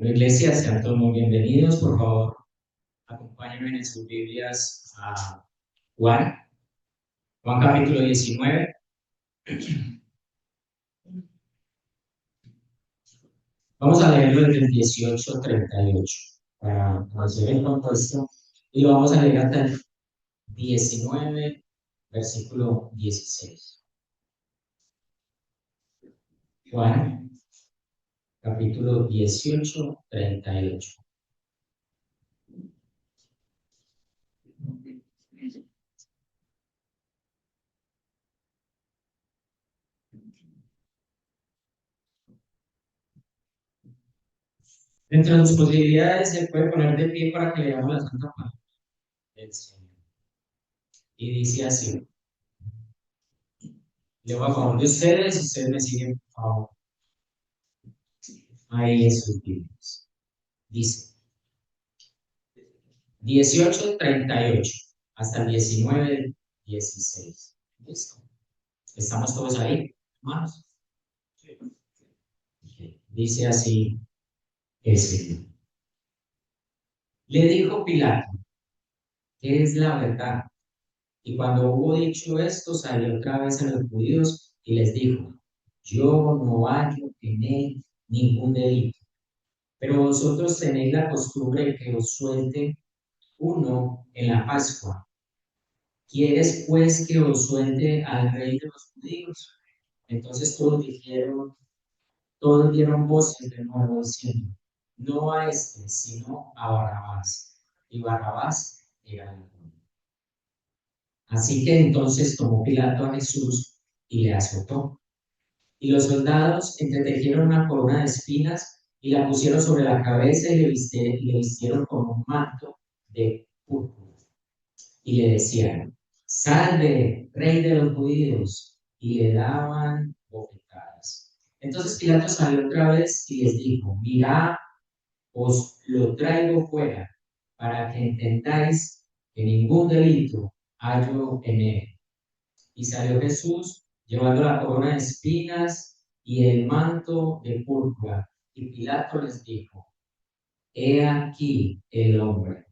Bueno, iglesia, sean todos muy bienvenidos. Por favor, acompáñenme en sus Biblias a Juan, Juan capítulo 19. Vamos a leerlo desde el 18:38 para hacer el contexto y lo vamos a leer hasta el 19, versículo 16. Juan, capítulo 18:38. Dentro de sus posibilidades se puede poner de pie para que leamos la Santa Palabra del Señor. Y dice así: leo a favor de ustedes y ustedes me siguen por favor. Ahí en sus Biblias. Dice 18:38 hasta el 19:16. ¿Listo? ¿Estamos todos ahí, hermanos? Okay. Dice así el Señor. Le dijo Pilato: ¿qué es la verdad? Y cuando hubo dicho esto, salió otra vez a los judíos y les dijo: yo no hallo en él ningún delito, pero vosotros tenéis la costumbre de que os suelte uno en la Pascua. ¿Quieres pues que os suelte al rey de los judíos? Entonces todos dieron voces de nuevo diciendo: no a este, sino a Barrabás. Y Barrabás era el rey. Así que entonces tomó Pilato a Jesús y le azotó. Y los soldados entretejieron una corona de espinas y la pusieron sobre la cabeza y le vistieron con un manto de púrpura. Y le decían: salve, rey de los judíos, y le daban bofetadas. Entonces Pilato salió otra vez y les dijo: mirad, os lo traigo fuera, para que entendáis que ningún delito hallo en él. Y salió Jesús llevando la corona de espinas y el manto de púrpura. Y Pilato les dijo: he aquí el hombre.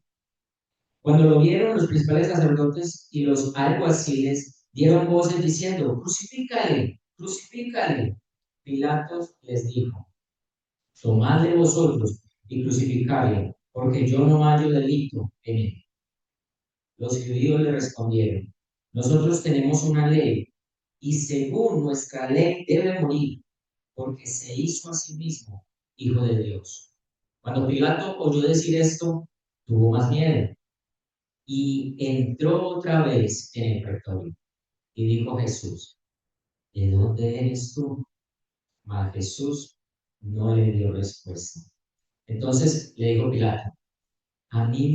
Cuando lo vieron, los principales sacerdotes y los alguaciles dieron voces diciendo: crucifícale, crucifícale. Pilatos les dijo: tomadle vosotros y crucificadle, porque yo no hallo delito en él. Los judíos le respondieron: nosotros tenemos una ley, y según nuestra ley debe morir, porque se hizo a sí mismo hijo de Dios. Cuando Pilato oyó decir esto, tuvo más miedo y entró otra vez en el pretorio. Y dijo Jesús: ¿de dónde eres tú? Mas Jesús no le dio respuesta. Entonces le dijo Pilato: a mí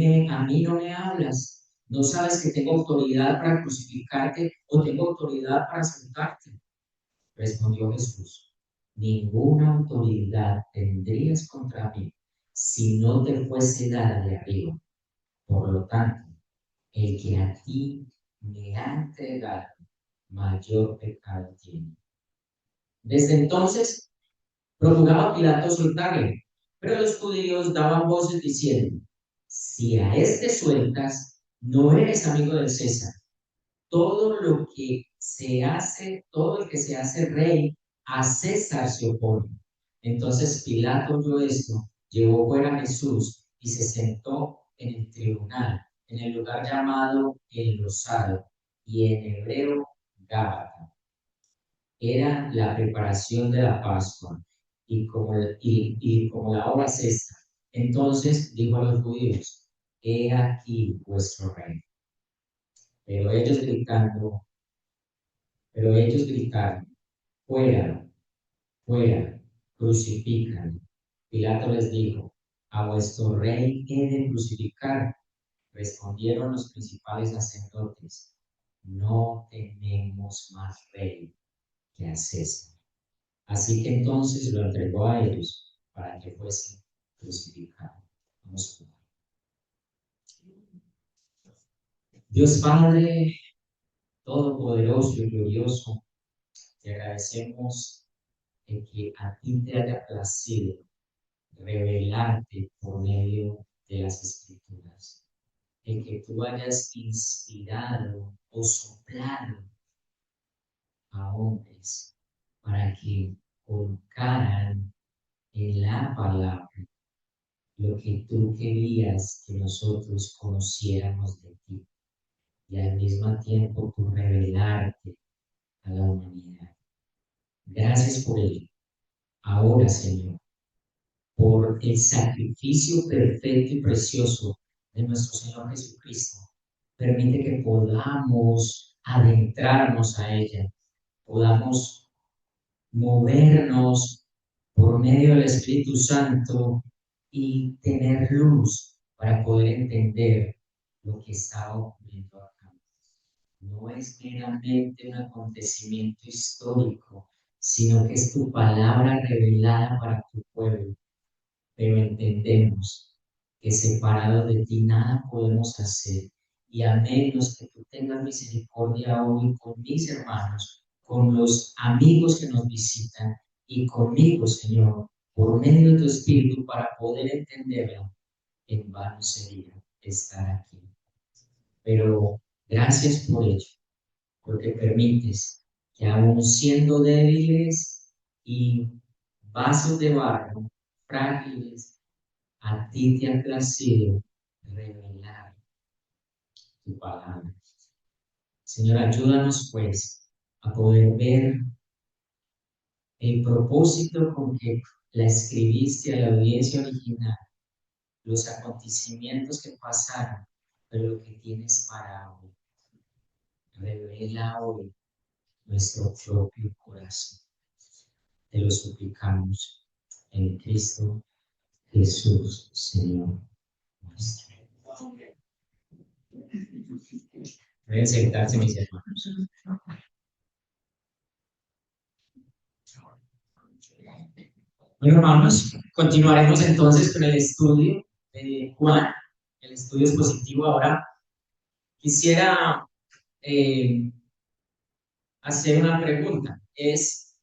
no me hablas. ¿No sabes que tengo autoridad para crucificarte o tengo autoridad para soltarte? Respondió Jesús: ninguna autoridad tendrías contra mí si no te fuese dada de arriba. Por lo tanto, el que a ti me ha entregado, mayor pecado tiene. Desde entonces, procuraba Pilato soltarle, pero los judíos daban voces diciendo: si a este sueltas, no eres amigo del César. Todo lo que se hace, todo el que se hace rey, a César se opone. Entonces Pilato oyó esto, llevó fuera a Jesús y se sentó en el tribunal, en el lugar llamado El Rosado, y en hebreo Gábata. Era la preparación de la Pascua, y como la hora sexta. Entonces dijo a los judíos: he aquí vuestro rey. Pero ellos gritando, pero ellos gritaron: fuera, fuera, crucifícalo. Pilato les dijo: a vuestro rey he de crucificar. Respondieron los principales sacerdotes: no tenemos más rey que a César. Así que entonces lo entregó a ellos para que fuese crucificado. Vamos a orar. Dios Padre Todopoderoso y glorioso, te agradecemos que a ti te haya placido revelarte por medio de las Escrituras. El que tú hayas inspirado o soplado a hombres para que colocaran en la palabra lo que tú querías que nosotros conociéramos de ti y al mismo tiempo tú revelarte a la humanidad. Gracias por ello. Ahora, Señor, por el sacrificio perfecto y precioso de nuestro Señor Jesucristo, permite que podamos adentrarnos a ella, podamos movernos por medio del Espíritu Santo y tener luz para poder entender lo que está ocurriendo acá. No es meramente un acontecimiento histórico, sino que es tu palabra revelada para tu pueblo. Pero entendemos que separado de ti nada podemos hacer. Y a menos que tú tengas misericordia hoy con mis hermanos, con los amigos que nos visitan y conmigo, Señor, por medio de tu Espíritu para poder entenderlo, en vano sería estar aquí. Pero gracias por ello, porque permites que aún siendo débiles y vasos de barro, frágiles, a ti te ha placido revelar tu palabra. Señor, ayúdanos pues a poder ver el propósito con que la escribiste a la audiencia original, los acontecimientos que pasaron, pero lo que tienes para hoy. Revela hoy nuestro propio corazón. Te lo suplicamos en Cristo Jesús, Señor nuestro. Pueden sentarse, mis hermanos. Bueno, hermanos, continuaremos entonces con el estudio de Juan, el estudio expositivo. Ahora quisiera eh, hacer una pregunta. Es,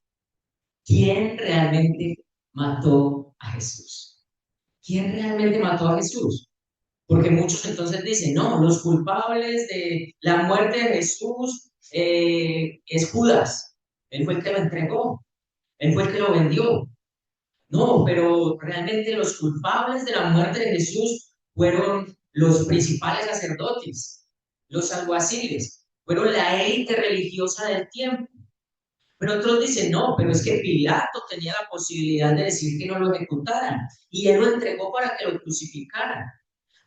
¿quién realmente mató a Jesús? ¿Quién realmente mató a Jesús? Porque muchos entonces dicen, no, los culpables de la muerte de Jesús es Judas. Él fue el que lo entregó, él fue el que lo vendió. No, pero realmente los culpables de la muerte de Jesús fueron los principales sacerdotes, los alguaciles, fueron la élite religiosa del tiempo. Pero otros dicen, no, pero es que Pilato tenía la posibilidad de decir que no lo ejecutaran y él lo entregó para que lo crucificaran.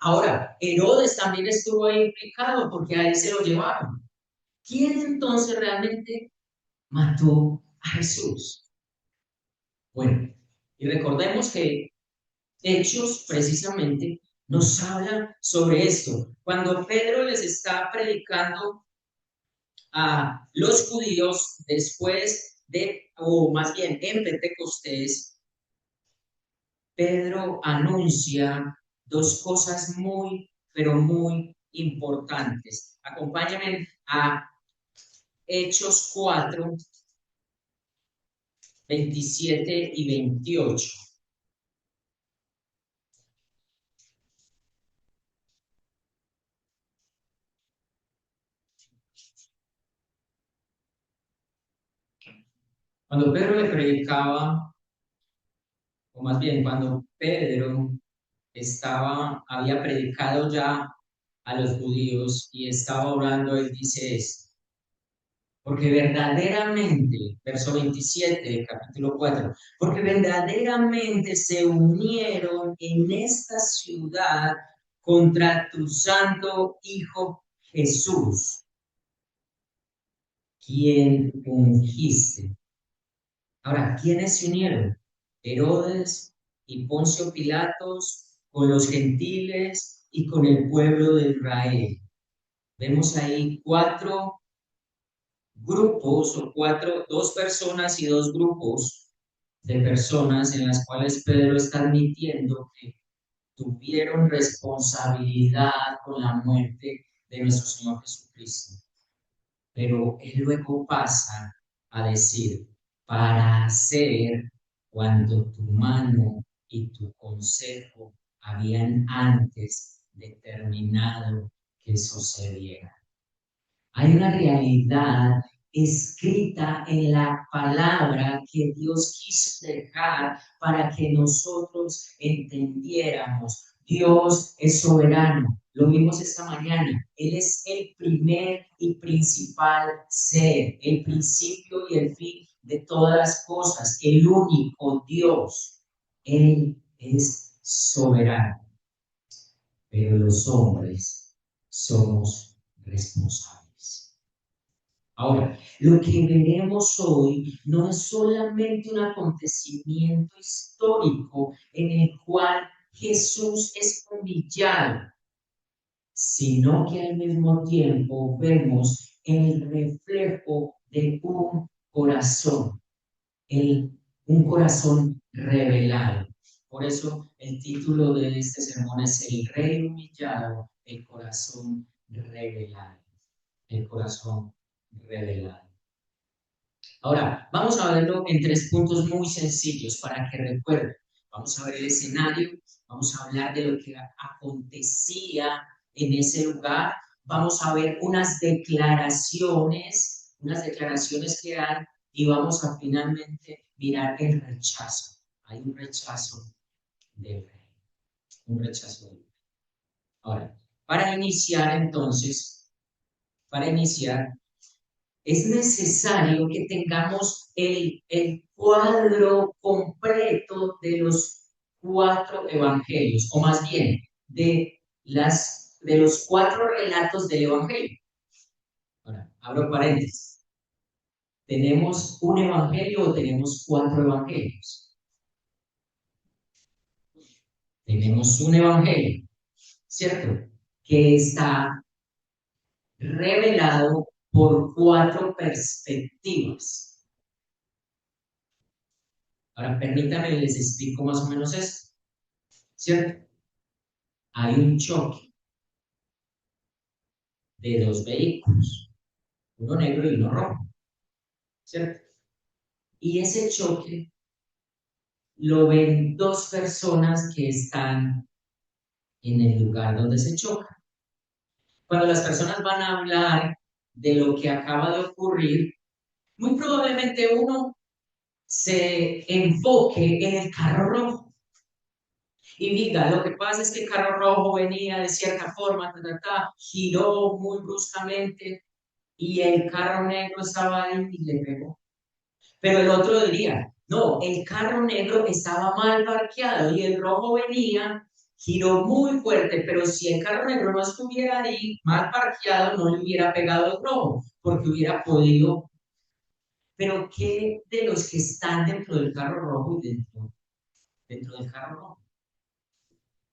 Ahora, Herodes también estuvo ahí implicado porque a él se lo llevaron. ¿Quién entonces realmente mató a Jesús? Bueno, y recordemos que Hechos precisamente nos habla sobre esto. Cuando Pedro les está predicando a los judíos después de, o más bien en Pentecostés, Pedro anuncia dos cosas muy, pero muy importantes. Acompáñame a Hechos 4, 27 y 28. Cuando Pedro le predicaba, o más bien cuando Pedro había predicado ya a los judíos y estaba orando, él dice esto, porque verdaderamente, verso 27 del capítulo 4, porque verdaderamente se unieron en esta ciudad contra tu santo Hijo Jesús, quien ungiste. Ahora, ¿quiénes se unieron? Herodes y Poncio Pilatos con los gentiles y con el pueblo de Israel. Vemos ahí cuatro grupos o dos personas y dos grupos de personas en las cuales Pedro está admitiendo que tuvieron responsabilidad con la muerte de nuestro Señor Jesucristo. Pero él luego pasa a decir, para hacer cuando tu mano y tu consejo habían antes determinado que sucediera. Hay una realidad escrita en la palabra que Dios quiso dejar para que nosotros entendiéramos. Dios es soberano. Lo vimos esta mañana. Él es el primer y principal ser, el principio y el fin de todas las cosas, el único Dios. Él es soberano, pero los hombres somos responsables. Ahora, lo que veremos hoy no es solamente un acontecimiento histórico en el cual Jesús es humillado, sino que al mismo tiempo vemos el reflejo de un corazón, un corazón revelado. Por eso el título de este sermón es El Rey humillado, el corazón revelado. El corazón revelado. Ahora, vamos a verlo en tres puntos muy sencillos para que recuerden. Vamos a ver el escenario, vamos a hablar de lo que acontecía en ese lugar, vamos a ver unas declaraciones que hay y vamos a finalmente mirar el rechazo. Hay un rechazo del rey, un rechazo del rey. Ahora, para iniciar, es necesario que tengamos el cuadro completo de los cuatro evangelios, o más bien de los cuatro relatos del evangelio. Ahora, abro paréntesis. ¿Tenemos un evangelio o tenemos cuatro evangelios? Tenemos un evangelio, ¿cierto? Que está revelado por cuatro perspectivas. Ahora, permítanme, les explico más o menos esto, ¿cierto? Hay un choque de dos vehículos, uno negro y uno rojo, ¿cierto? Y ese choque lo ven dos personas que están en el lugar donde se choca. Cuando las personas van a hablar de lo que acaba de ocurrir, muy probablemente uno se enfoque en el carro rojo y diga, lo que pasa es que el carro rojo venía de cierta forma, giró muy bruscamente y el carro negro estaba ahí y le pegó. Pero el otro diría, no, el carro negro estaba mal parqueado y el rojo venía, giró muy fuerte, pero si el carro negro no estuviera ahí mal parqueado, no le hubiera pegado el rojo, porque hubiera podido. Pero ¿qué de los que están dentro del carro rojo y dentro del carro rojo?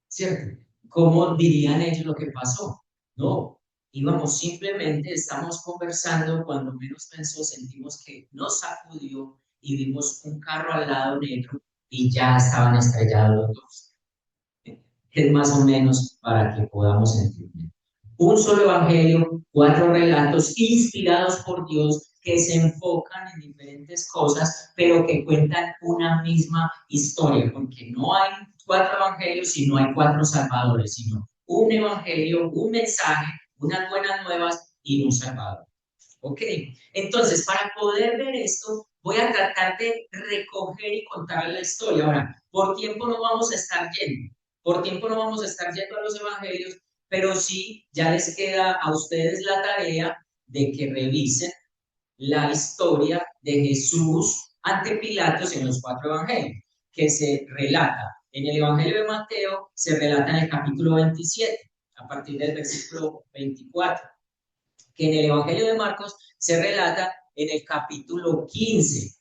¿Cierto? ¿Cómo dirían ellos lo que pasó? No, íbamos simplemente, estamos conversando, cuando menos pensó, sentimos que nos sacudió y vimos un carro al lado negro y ya estaban estrellados los dos. Es más o menos para que podamos entender. Un solo evangelio, cuatro relatos inspirados por Dios que se enfocan en diferentes cosas, pero que cuentan una misma historia, porque no hay cuatro evangelios y no hay cuatro salvadores, sino un evangelio, un mensaje, unas buenas nuevas y un salvador. ¿Ok? Entonces, para poder ver esto, voy a tratar de recoger y contar la historia. Ahora, por tiempo no vamos a estar yendo, por tiempo no vamos a estar yendo a los evangelios, pero sí ya les queda a ustedes la tarea de que revisen la historia de Jesús ante Pilatos en los cuatro evangelios, que se relata. En el Evangelio de Mateo se relata en el capítulo 27, a partir del versículo 24, que en el Evangelio de Marcos se relata en el capítulo 15,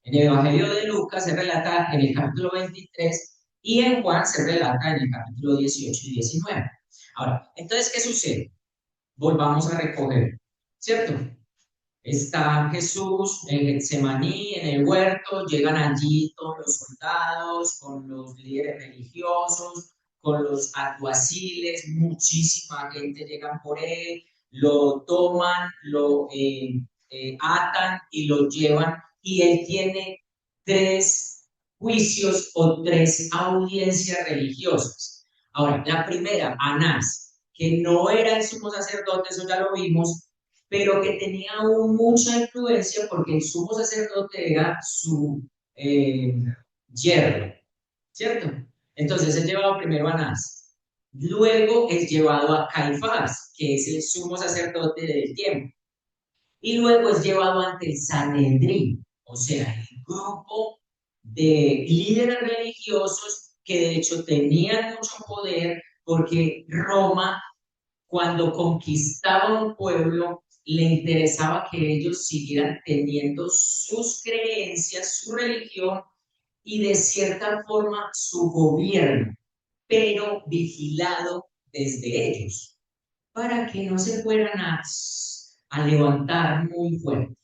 en el Evangelio de Lucas se relata en el capítulo 23 y en Juan se relata en el capítulo 18 y 19. Ahora, entonces, ¿qué sucede? Volvamos a recoger, ¿cierto? Está Jesús en Getsemaní, en el huerto, llegan allí todos los soldados, con los líderes religiosos, con los alguaciles, muchísima gente llegan por él, lo toman, lo atan y lo llevan, y él tiene tres juicios o tres audiencias religiosas. Ahora, la primera, Anás, que no era el sumo sacerdote, eso ya lo vimos, pero que tenía aún mucha influencia porque el sumo sacerdote era su eh, yerno, ¿cierto? Entonces es llevado primero a Anás, luego es llevado a Caifás, que es el sumo sacerdote del tiempo, y luego es llevado ante el Sanedrín, o sea, el grupo de líderes religiosos que de hecho tenían mucho poder porque Roma, cuando conquistaba un pueblo, le interesaba que ellos siguieran teniendo sus creencias, su religión y de cierta forma su gobierno, pero vigilado desde ellos, para que no se fueran a levantar muy fuerte.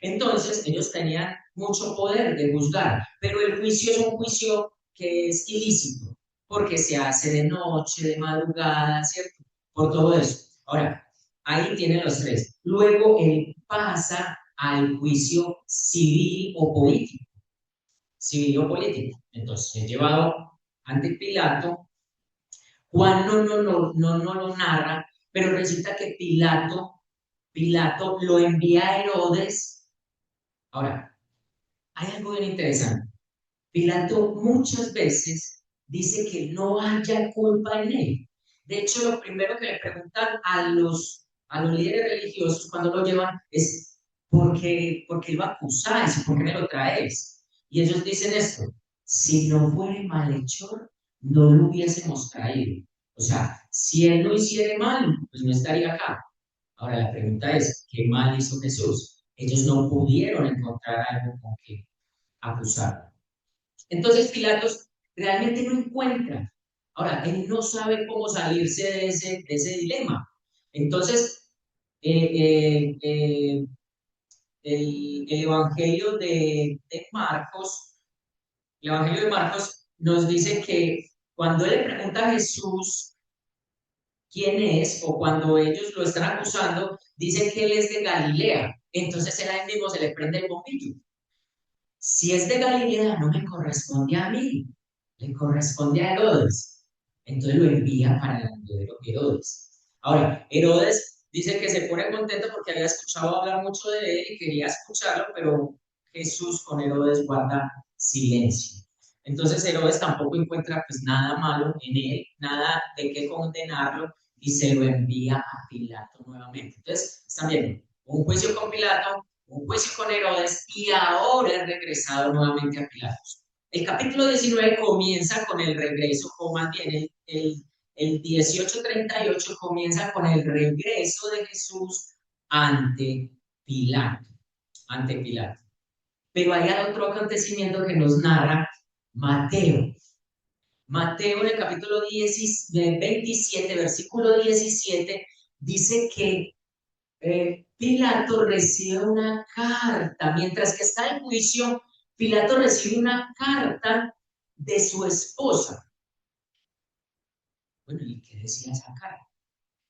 Entonces, ellos tenían mucho poder de juzgar, pero el juicio es un juicio que es ilícito, porque se hace de noche, de madrugada, ¿cierto? Por todo eso. Ahora, ahí tienen los tres. Luego, él pasa al juicio civil o político. Civil o político. Entonces, es llevado ante Pilato. Juan no lo narra, pero resulta que Pilato lo envía a Herodes. Ahora, hay algo bien interesante. Pilato muchas veces dice que no haya culpa en él. De hecho, lo primero que le preguntan a los líderes religiosos cuando lo llevan es ¿por qué lo acusáis? ¿Por qué me lo traéis? Y ellos dicen esto, si no fuere malhechor, no lo hubiésemos traído. O sea, si él no hiciera mal, pues no estaría acá. Ahora la pregunta es, ¿qué mal hizo Jesús? Ellos no pudieron encontrar algo con que acusar. Entonces Pilatos realmente no encuentra. Ahora, él no sabe cómo salirse de ese dilema. Entonces, eh, eh, eh, el Evangelio el Evangelio de Marcos nos dice que cuando él le pregunta a Jesús quién es, o cuando ellos lo están acusando, dice que él es de Galilea. Entonces él a él mismo se le prende el bombillo. Si es de Galilea, no me corresponde a mí, le corresponde a Herodes. Entonces lo envía para delante de Herodes. Ahora, Herodes dice que se pone contento porque había escuchado hablar mucho de él y quería escucharlo, pero Jesús con Herodes guarda silencio. Entonces Herodes tampoco encuentra pues nada malo en él, nada de qué condenarlo y se lo envía a Pilato nuevamente. Entonces, están viendo, un juicio con Pilato, un juicio con Herodes y ahora es regresado nuevamente a Pilatos. El capítulo 19 comienza con el regreso, o más bien el 18:38 comienza con el regreso de Jesús ante Pilato, ante Pilato. Pero hay otro acontecimiento que nos narra Mateo. Mateo en el capítulo 27, versículo 17, dice que Pilato recibe una carta, mientras que está en juicio, Pilato recibe una carta de su esposa. Bueno, ¿y qué decía esa carta?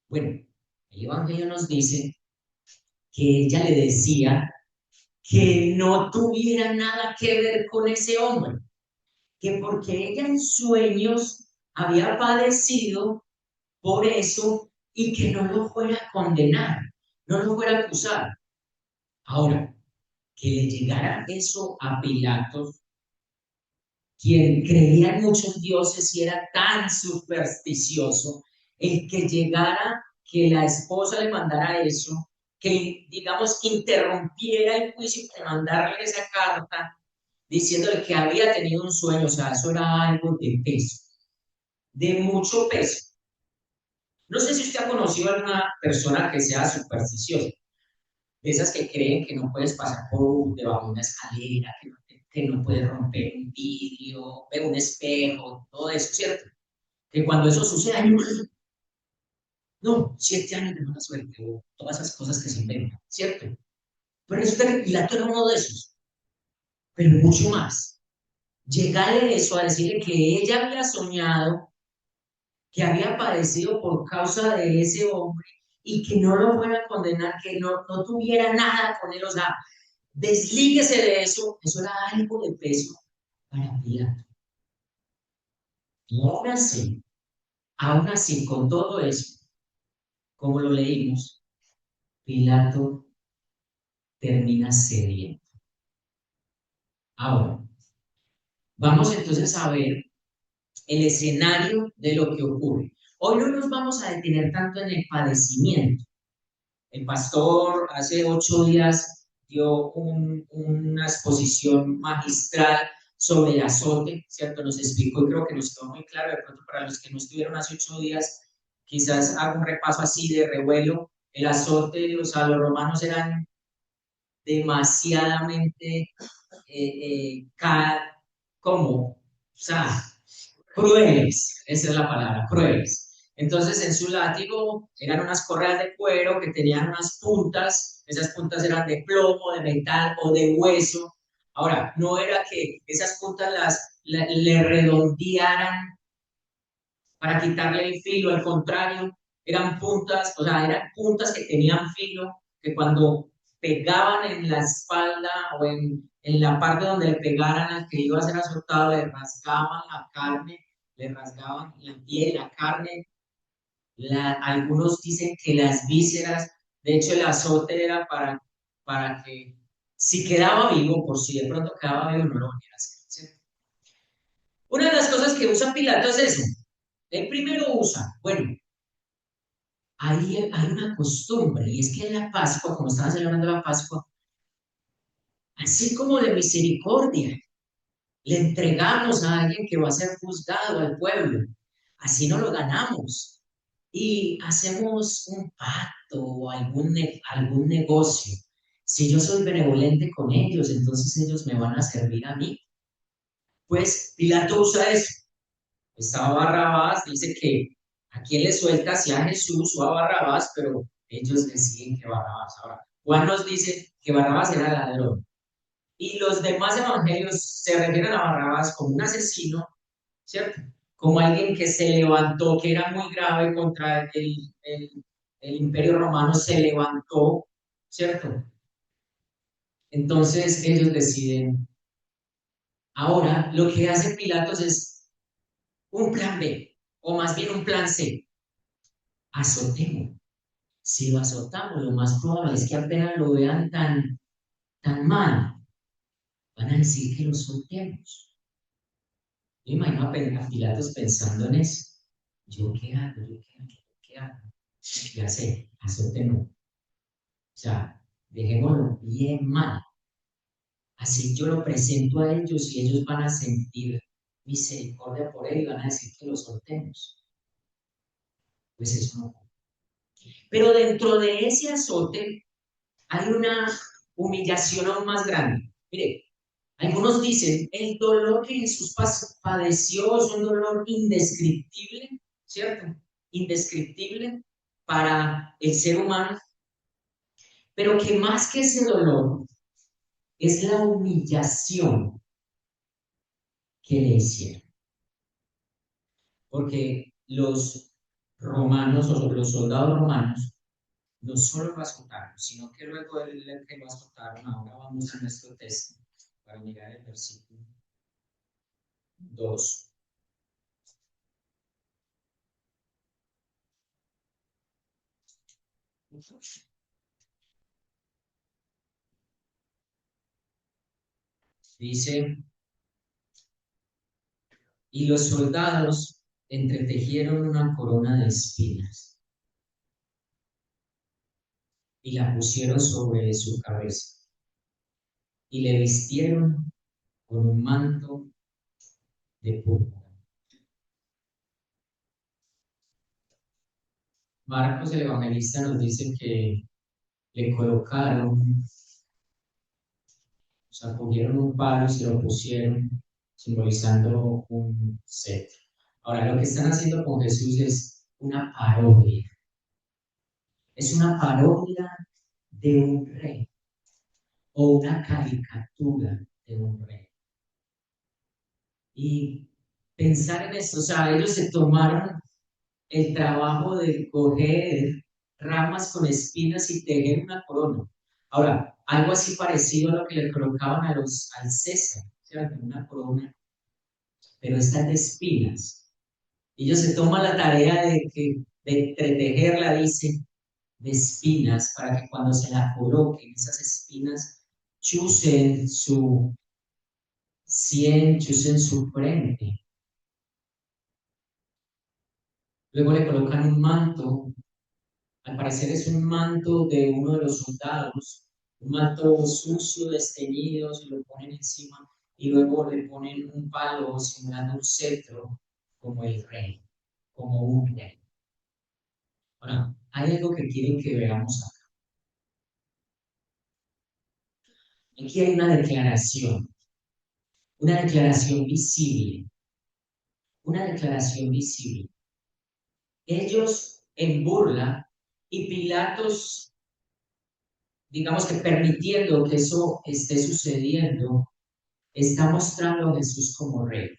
Bueno, el Evangelio nos dice que ella le decía que no tuviera nada que ver con ese hombre, que porque ella en sueños había padecido por eso y que no lo fuera a condenar, no lo fuera a acusar. Ahora, que le llegara eso a Pilatos, quien creía en muchos dioses y era tan supersticioso, el que llegara, que la esposa le mandara eso, que digamos interrumpiera el juicio para mandarle esa carta diciéndole que había tenido un sueño, o sea, eso era algo de peso, de mucho peso. No sé si usted ha conocido a alguna persona que sea supersticiosa, de esas que creen que no puedes pasar por debajo de una escalera, que no puedes romper un vidrio, ver un espejo, todo eso, ¿cierto? Que cuando eso sucede, hay no, 7 años de mala suerte, o todas esas cosas que se inventan, ¿cierto? Pero resulta que Pilato era uno de esos, pero mucho más. Llegarle eso a decirle que ella había soñado, que había padecido por causa de ese hombre y que no lo fuera a condenar, que no tuviera nada con él, o sea, deslíguese de eso, eso era algo de peso. para Pilato. Y aún así, con todo eso, como lo leímos, Pilato termina cediendo. Ahora, vamos entonces a ver el escenario de lo que ocurre. Hoy no nos vamos a detener tanto en el padecimiento. El pastor hace 8 días dio una exposición magistral sobre el azote, ¿cierto? Nos explicó y creo que nos quedó muy claro. De pronto, para los que no estuvieron hace 8 días, quizás hago un repaso así de revuelo. El azote, o sea, los romanos eran demasiadamente, ¿cómo? O sea, crueles, esa es la palabra, crueles. Entonces, en su látigo eran unas correas de cuero que tenían unas puntas, esas puntas eran de plomo, de metal o de hueso. Ahora, no era que esas puntas le redondearan para quitarle el filo, al contrario, eran puntas, o sea, eran puntas que tenían filo, que cuando pegaban en la espalda o en la parte donde le pegaran al que iba a ser azotado, le rasgaban la carne, le rasgaban la piel, la carne. Algunos dicen que las vísceras, de hecho el azote era para que si quedaba vivo, por si de pronto quedaba vivo, no lo volviera a hacer, ¿cierto? Una de las cosas que usa Pilato es eso. El primero usa, bueno, hay una costumbre, y es que en la Pascua, como estamos celebrando la Pascua, así como de misericordia, le entregamos a alguien que va a ser juzgado al pueblo. Así no lo ganamos. Y hacemos un pacto o algún negocio. Si yo soy benevolente con ellos, entonces ellos me van a servir a mí. Pues Pilato usa eso. Estaba Barrabás, dice que a quién le suelta, si a Jesús o a Barrabás, pero ellos deciden que Barrabás. Ahora, Juan nos dice que Barrabás era ladrón. Y los demás evangelios se refieren a Barrabás como un asesino, ¿cierto? Como alguien que se levantó, que era muy grave contra el imperio romano, se levantó, ¿cierto? Entonces ellos deciden. Ahora, lo que hace Pilatos es un plan B, o más bien un plan C. Azotemos. Si lo azotamos, lo más probable es que apenas lo vean tan mal, van a decir que lo soltemos. Yo imagino a Pilatos pensando en eso. ¿Yo qué hago? ¿Yo qué hago? ¿Yo qué hago? Ya sé, azótenlo. O sea, dejémoslo bien mal. Así yo lo presento a ellos y ellos van a sentir misericordia por él y van a decir que lo soltemos. Pues eso no. Pero dentro de ese azote hay una humillación aún más grande. Mire, algunos dicen, el dolor que Jesús padeció es un dolor indescriptible, ¿cierto? Indescriptible para el ser humano, pero que más que ese dolor es la humillación que le hicieron. Porque los romanos o los soldados romanos no solo lo azotaron, sino que luego de que lo azotaron, ahora vamos a nuestro texto para mirar el versículo 2. Dice, y los soldados entretejieron una corona de espinas y la pusieron sobre su cabeza y le vistieron con un manto de púrpura. Marcos el evangelista nos dice que le colocaron, o sea, cogieron un palo y se lo pusieron simbolizando un cetro. Ahora, lo que están haciendo con Jesús es una parodia. Es una parodia de un rey o una caricatura de un rey. Y pensar en esto, o sea, ellos se tomaron el trabajo de coger ramas con espinas y tejer una corona. Ahora, algo así parecido a lo que le colocaban al César, ¿cierto? Una corona pero esta es de espinas. Y ellos se toman la tarea de entretejerla, dice, de espinas, para que cuando se la coloquen, esas espinas chusen su sien, chusen su frente. Luego le colocan un manto, al parecer es un manto de uno de los soldados, un manto sucio, desteñido, se lo ponen encima y luego le ponen un palo simulando un cetro como el rey, como un rey. Ahora, hay algo que quiero que veamos acá. Aquí hay una declaración visible, una declaración visible. Ellos en burla y Pilatos, digamos que permitiendo que eso esté sucediendo, está mostrando a Jesús como rey.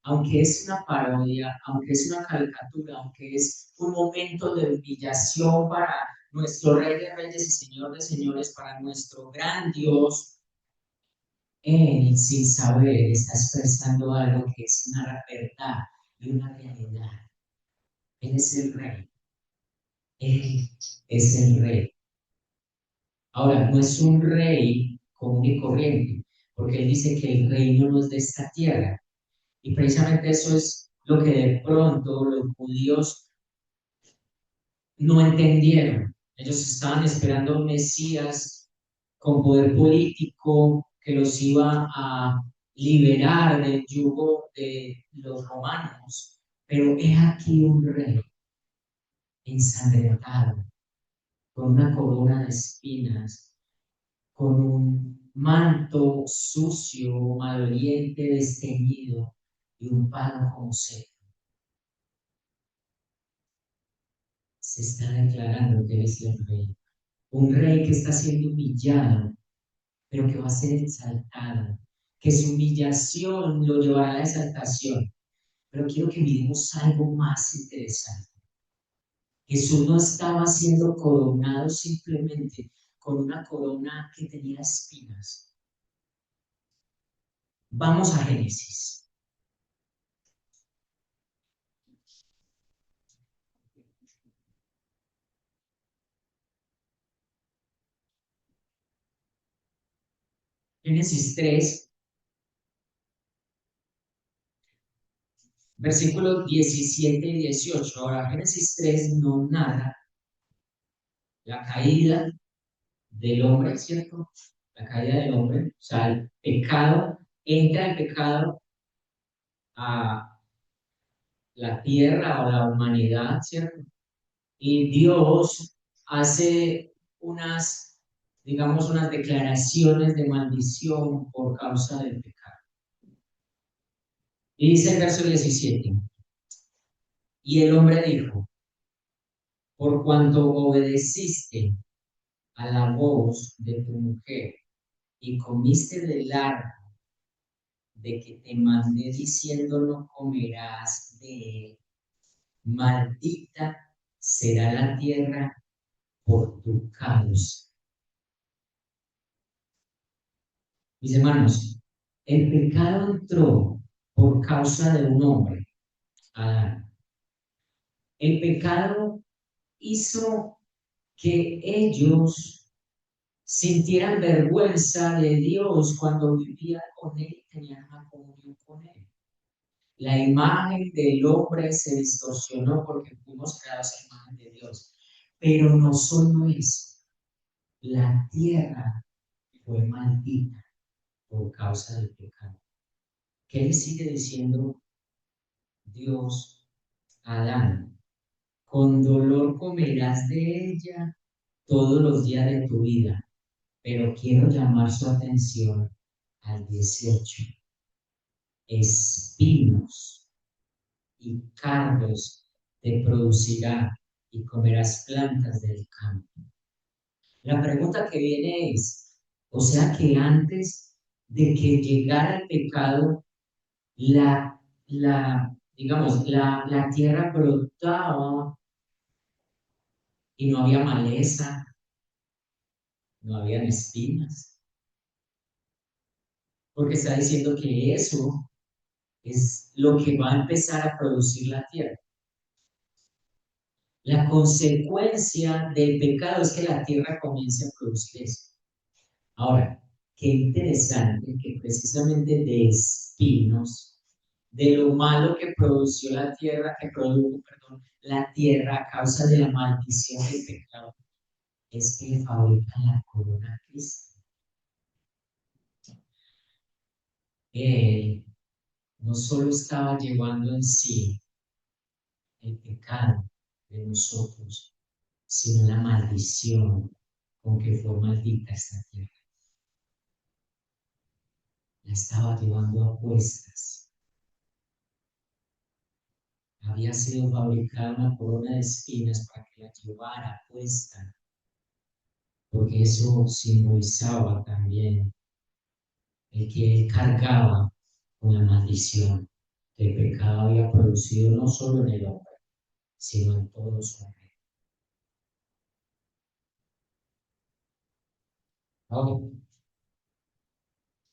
Aunque es una parodia, aunque es una caricatura, aunque es un momento de humillación para nuestro Rey de Reyes y Señor de Señores, para nuestro gran Dios, Él, sin saber, está expresando algo que es una verdad y una realidad. Él es el Rey. Él es el Rey. Ahora, no es un rey común y corriente, porque Él dice que el reino no es de esta tierra. Y precisamente eso es lo que de pronto los judíos no entendieron. Ellos estaban esperando un Mesías con poder político que los iba a liberar del yugo de los romanos. Pero es aquí un rey ensangrentado, con una corona de espinas, con un manto sucio, maloliente, desteñido y un palo como seco. Se está declarando que Él es el rey. Un rey que está siendo humillado, pero que va a ser exaltado, que su humillación lo llevará a la exaltación. Pero quiero que miremos algo más interesante. Jesús no estaba siendo coronado simplemente con una corona que tenía espinas. Vamos a Génesis. Génesis 3, versículos 17 y 18. Ahora, Génesis 3 no narra la caída del hombre, ¿cierto? La caída del hombre, o sea, el pecado, entra el pecado a la tierra o la humanidad, ¿cierto? Y Dios hace unas, digamos, unas declaraciones de maldición por causa del pecado. Y dice el verso 17, y el hombre dijo, por cuanto obedeciste a la voz de tu mujer y comiste del árbol de que te mandé diciendo no comerás de él, maldita será la tierra por tu causa. Mis hermanos, el pecado entró por causa de un hombre, Adán. El pecado hizo que ellos sintieran vergüenza de Dios cuando vivían con Él y tenían una comunión con Él. La imagen del hombre se distorsionó porque fuimos creados a imagen de Dios. Pero no solo eso, la tierra fue maldita por causa del pecado. ¿Qué le sigue diciendo Dios a Adán? Con dolor comerás de ella todos los días de tu vida, pero quiero llamar su atención al 18. Espinos y cardos te producirá y comerás plantas del campo. La pregunta que viene es, o sea que antes de que llegara el pecado, digamos, la tierra brotaba y no había maleza, no había espinas, porque está diciendo que eso es lo que va a empezar a producir la tierra. La consecuencia del pecado es que la tierra comience a producir eso. Ahora, qué interesante que precisamente de espinos, de lo malo que produció la tierra, que produjo, perdón, la tierra a causa de la maldición del pecado, es que le fabrican la corona a Cristo. Él no solo estaba llevando en sí el pecado de nosotros, sino la maldición con que fue maldita esta tierra. La estaba llevando a cuestas. Había sido fabricada una corona de espinas para que la llevara a cuesta, porque eso simbolizaba también el que él cargaba con la maldición que el pecado había producido no solo en el hombre, sino en todo su hombre. Ahora,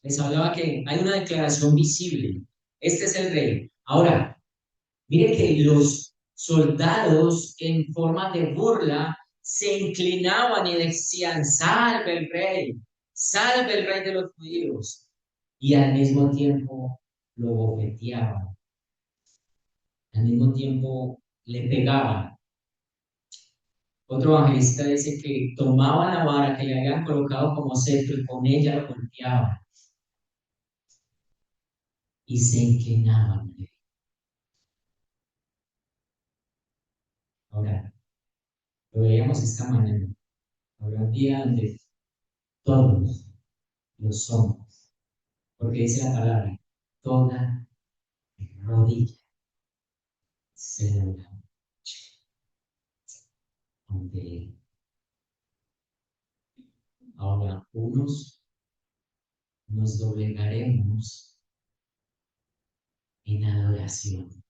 les hablaba que hay una declaración visible. Este es el rey. Ahora, mire que los soldados en forma de burla se inclinaban y decían, salve el rey de los judíos. Y al mismo tiempo lo bofeteaban, al mismo tiempo le pegaban. Otro evangelista dice que tomaban la vara que le habían colocado como cetro y con ella lo golpeaban y se inclinaban. Ahora, lo veíamos esta mañana. Habrá un día donde todos los somos, porque dice la palabra, toda rodilla se dobla ante él. Ahora, unos nos doblegaremos en adoración,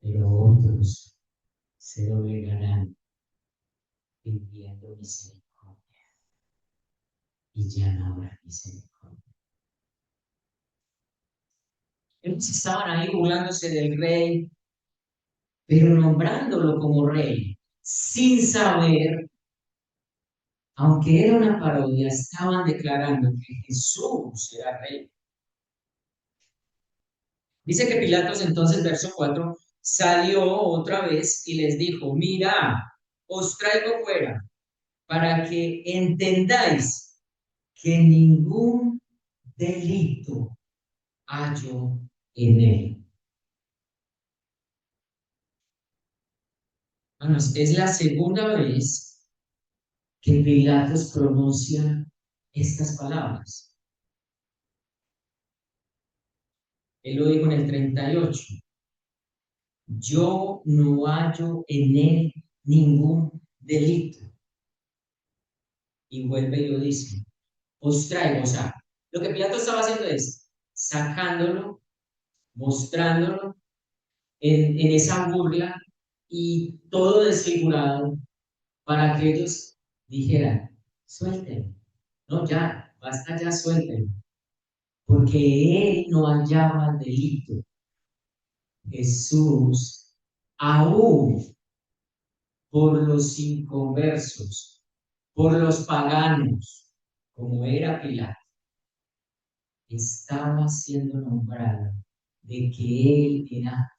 pero otros se doblegarán pidiendo misericordia y ya no habrá misericordia. Ellos estaban ahí burlándose del rey, pero nombrándolo como rey, sin saber, aunque era una parodia, estaban declarando que Jesús era rey. Dice que Pilatos entonces, verso 4, salió otra vez y les dijo, mira, os traigo fuera para que entendáis que ningún delito hallo en él. Hermanos, es la segunda vez que Pilatos pronuncia estas palabras. Él lo dijo en el 38. Yo no hallo en él ningún delito. Y vuelve y lo dice. Os traigo, o sea, lo que Pilato estaba haciendo es sacándolo, mostrándolo en esa burla y todo desfigurado para que ellos dijeran, suéltenlo, no, ya, basta ya, suéltenlo, porque él no hallaba el delito. Jesús, aún por los inconversos, por los paganos, como era Pilato, estaba siendo nombrado de que él era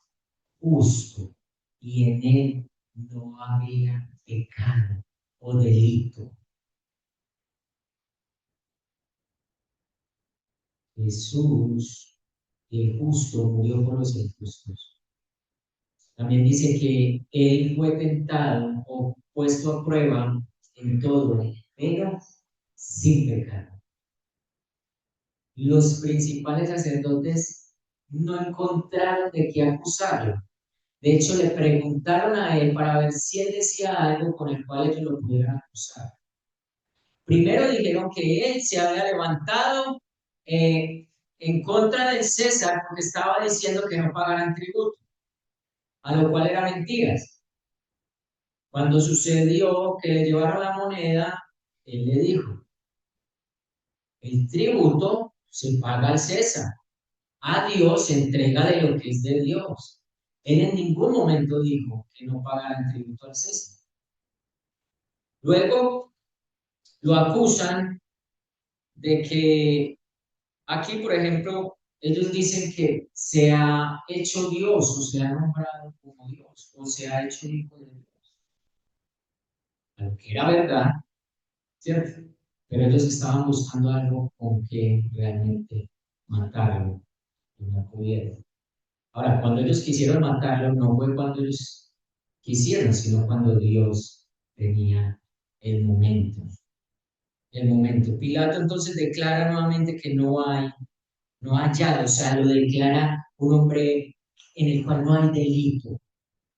justo y en él no había pecado o delito. Jesús, el justo, murió por los injustos. También dice que él fue tentado o puesto a prueba en todo, pero sin pecado. Los principales sacerdotes no encontraron de qué acusarlo. De hecho, le preguntaron a él para ver si él decía algo con el cual ellos lo pudieran acusar. Primero dijeron que él se había levantado en contra del César porque estaba diciendo que no pagaran tributo, a lo cual era mentiras. Cuando sucedió que le llevaron la moneda, él le dijo, el tributo se paga al César. a Dios entrega de lo que es de Dios. Él en ningún momento dijo que no pagaran tributo al César. Luego lo acusan de que aquí, por ejemplo, ellos dicen que se ha hecho Dios o se ha nombrado como Dios o se ha hecho hijo de Dios. Lo que era verdad, ¿cierto? Pero ellos estaban buscando algo con que realmente matarlo y no pudieron. Ahora, cuando ellos quisieron matarlo, no fue cuando ellos quisieron, sino cuando Dios tenía el momento. El momento. Pilato entonces declara nuevamente que no ha hallado, o sea, lo declara un hombre en el cual no hay delito,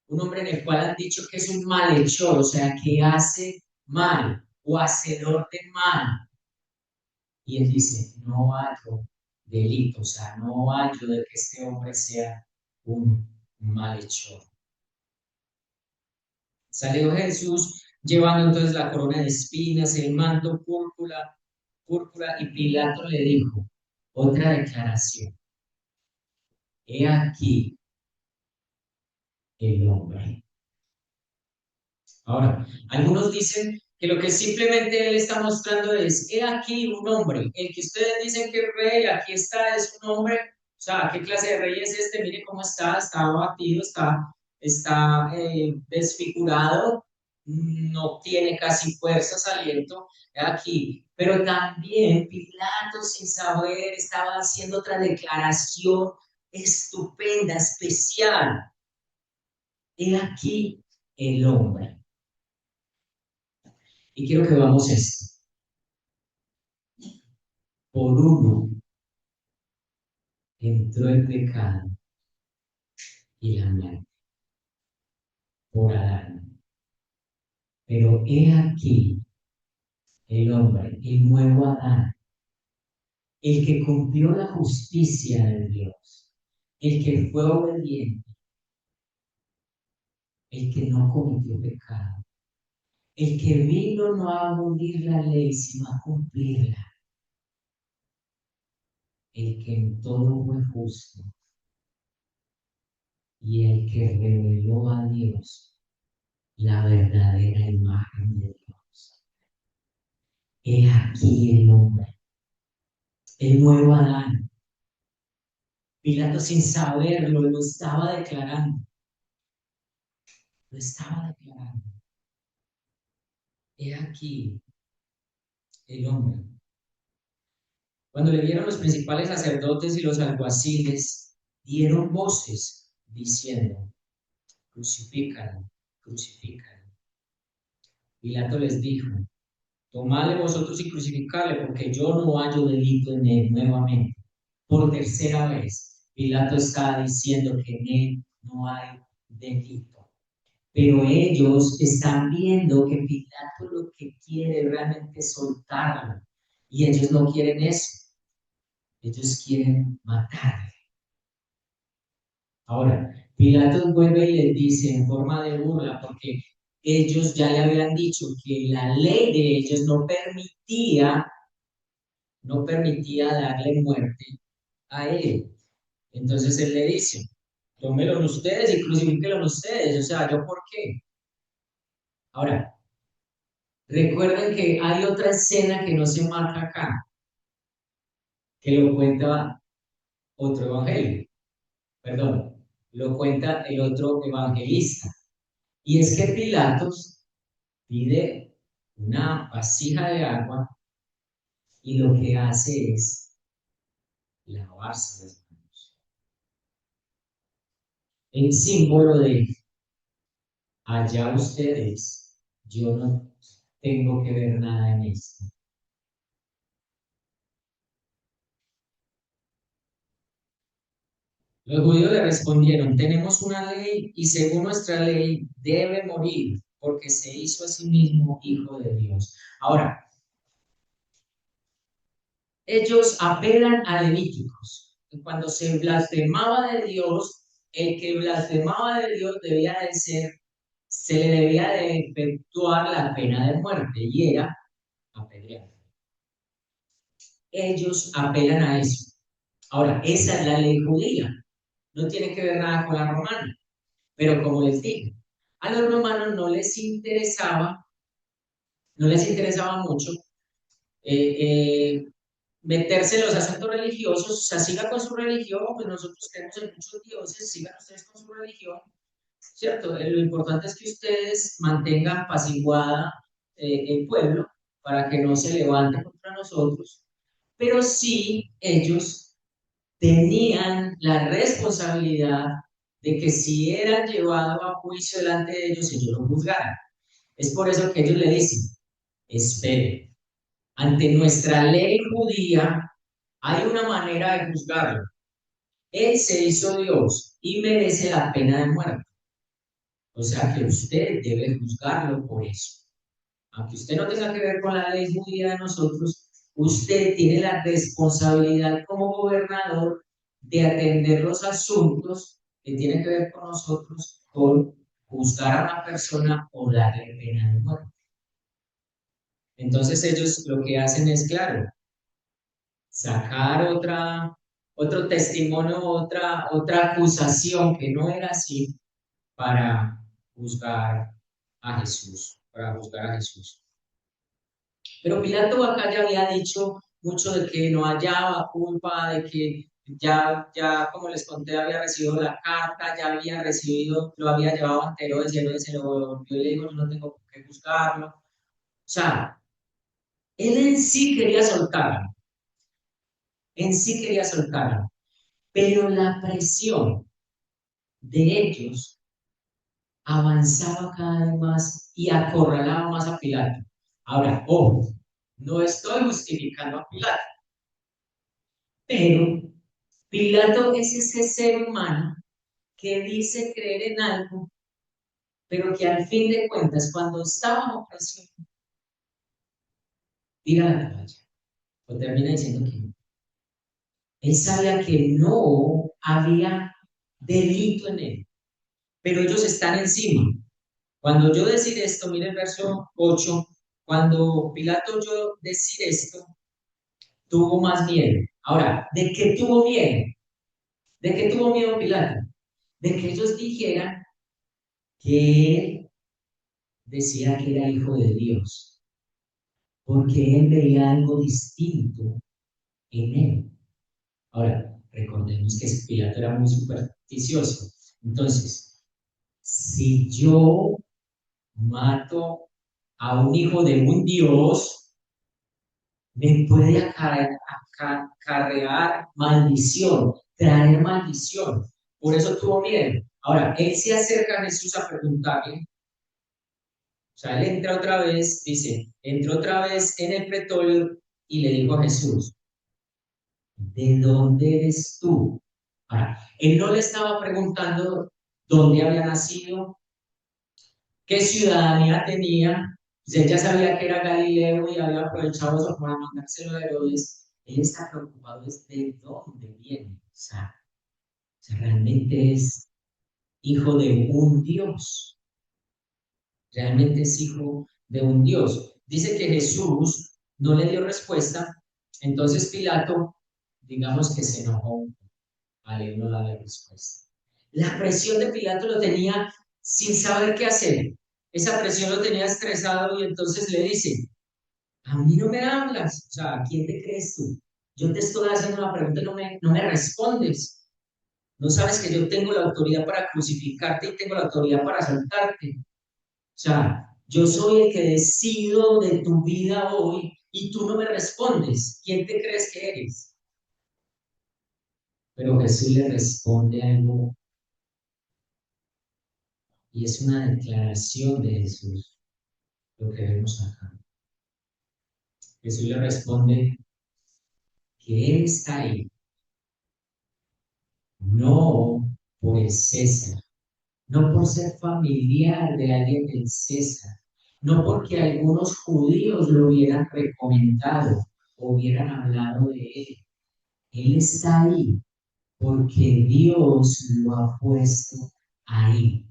un hombre en el cual han dicho que es un malhechor, o sea, que hace mal o hacedor de mal. Y él dice, no hallo delito, o sea, no hallo de que este hombre sea un malhechor. Salió Jesús llevando entonces la corona de espinas, el manto púrpura, y Pilato le dijo, otra declaración, he aquí el hombre. Ahora, algunos dicen que lo que simplemente él está mostrando es, he aquí un hombre, el que ustedes dicen que es rey, aquí está, es un hombre, o sea, ¿qué clase de rey es este? Mire cómo está abatido, está desfigurado, no tiene casi fuerzas, aliento, aquí. Pero también Pilato, sin saber, estaba haciendo otra declaración estupenda, especial. He aquí el hombre. Y quiero que veamos esto. Por uno entró el pecado y la muerte, por Adán. Pero he aquí el hombre, el nuevo Adán, el que cumplió la justicia de Dios, el que fue obediente, el que no cometió pecado, el que vino no a abolir la ley, sino a cumplirla, el que en todo fue justo y el que reveló a Dios la verdadera imagen de Dios. He aquí el hombre, el nuevo Adán. Pilato sin saberlo lo estaba declarando, lo estaba declarando. He aquí el hombre. Cuando le vieron los principales sacerdotes y los alguaciles, dieron voces diciendo, crucifícalo, crucifícalo. Pilato les dijo, tomadle vosotros y crucificadle, porque yo no hallo delito en él nuevamente. Por tercera vez, Pilato está diciendo que en él no hay delito. Pero ellos están viendo que Pilato lo que quiere realmente es soltarlo. Y ellos no quieren eso. Ellos quieren matarle. Ahora, Pilato vuelve y les dice en forma de burla, porque ellos ya le habían dicho que la ley de ellos no permitía darle muerte a él. Entonces él le dice, tómelo ustedes y crucifíquenlo ustedes. O sea, ¿yo por qué? Ahora, recuerden que hay otra escena que no se marca acá, que lo cuenta otro evangelio, perdón, lo cuenta el otro evangelista. Y es que Pilatos pide una vasija de agua y lo que hace es lavarse las manos. En símbolo de allá ustedes, yo no tengo que ver nada en esto. Los judíos le respondieron, tenemos una ley y según nuestra ley debe morir porque se hizo a sí mismo hijo de Dios. Ahora, ellos apelan a Levíticos. Cuando se blasfemaba de Dios, el que blasfemaba de Dios debía de ser, se le debía de efectuar la pena de muerte y era apedrear. Ellos apelan a eso. Ahora, esa es la ley judía, no tiene que ver nada con la romana, pero como les dije, a los romanos no les interesaba mucho eh, meterse en los asuntos religiosos, o sea, siga con su religión, pues nosotros creemos en muchos dioses, sigan ustedes con su religión, ¿cierto? Lo importante es que ustedes mantengan apaciguada el pueblo para que no se levante contra nosotros, pero sí ellos tenían la responsabilidad de que si eran llevados a juicio delante de ellos, ellos lo juzgaran. Es por eso que ellos le dicen, espere, ante nuestra ley judía hay una manera de juzgarlo. Él se hizo Dios y merece la pena de muerte. O sea que usted debe juzgarlo por eso. Aunque usted no tenga que ver con la ley judía de nosotros, usted tiene la responsabilidad como gobernador de atender los asuntos que tienen que ver con nosotros, con juzgar a una persona o darle pena de muerte. Entonces ellos lo que hacen es, claro, sacar otro testimonio, otra acusación que no era así para juzgar a Jesús, para juzgar a Jesús. Pero Pilato acá ya había dicho mucho de que no hallaba culpa, de que ya como les conté, había recibido la carta, ya había recibido, lo había llevado ante Herodes y Herodes se lo volvió y le dijo, yo no tengo por qué juzgarlo. O sea, él en sí quería soltarlo, pero la presión de ellos avanzaba cada vez más y acorralaba más a Pilato. Ahora, ojo, no estoy justificando a Pilato, pero Pilato es ese ser humano que dice creer en algo, pero que al fin de cuentas, cuando está bajo presión, tira la toalla o termina diciendo que no. Él sabía que no había delito en él, pero ellos están encima. Cuando yo decir esto, mire el verso 8, cuando Pilato oyó decir esto, tuvo más miedo. Ahora, ¿de qué tuvo miedo? ¿De qué tuvo miedo Pilato? De que ellos dijeran que él decía que era hijo de Dios, porque él veía algo distinto en él. Ahora, recordemos que Pilato era muy supersticioso. Entonces, si yo mato a un hijo de un Dios, me puede acarrear maldición, traer maldición. Por eso tuvo miedo. Ahora, él se acerca a Jesús a preguntarle, o sea, él entra otra vez, dice, entró otra vez en el pretorio y le dijo a Jesús, ¿de dónde eres tú? Ahora, él no le estaba preguntando dónde había nacido, qué ciudadanía tenía, pues él ya sabía que era Galileo y había aprovechado eso para mandárselo a Herodes. Él está preocupado es de dónde viene. O sea, realmente es hijo de un Dios. Realmente es hijo de un Dios. Dice que Jesús no le dio respuesta, entonces Pilato, digamos que se enojó al él no darle respuesta. La presión de Pilato lo tenía sin saber qué hacer. Esa presión lo tenía estresado y entonces le dice, a mí no me hablas, o sea, ¿a quién te crees tú? Yo te estoy haciendo una pregunta y no me respondes. No sabes que yo tengo la autoridad para crucificarte y tengo la autoridad para soltarte. O sea, yo soy el que decido de tu vida hoy y tú no me respondes. ¿Quién te crees que eres? Pero Jesús le responde algo y es una declaración de Jesús, lo que vemos acá. Jesús le responde que Él está ahí, no por el César, no por ser familiar de alguien del César, no porque algunos judíos lo hubieran recomendado o hubieran hablado de Él. Él está ahí porque Dios lo ha puesto ahí.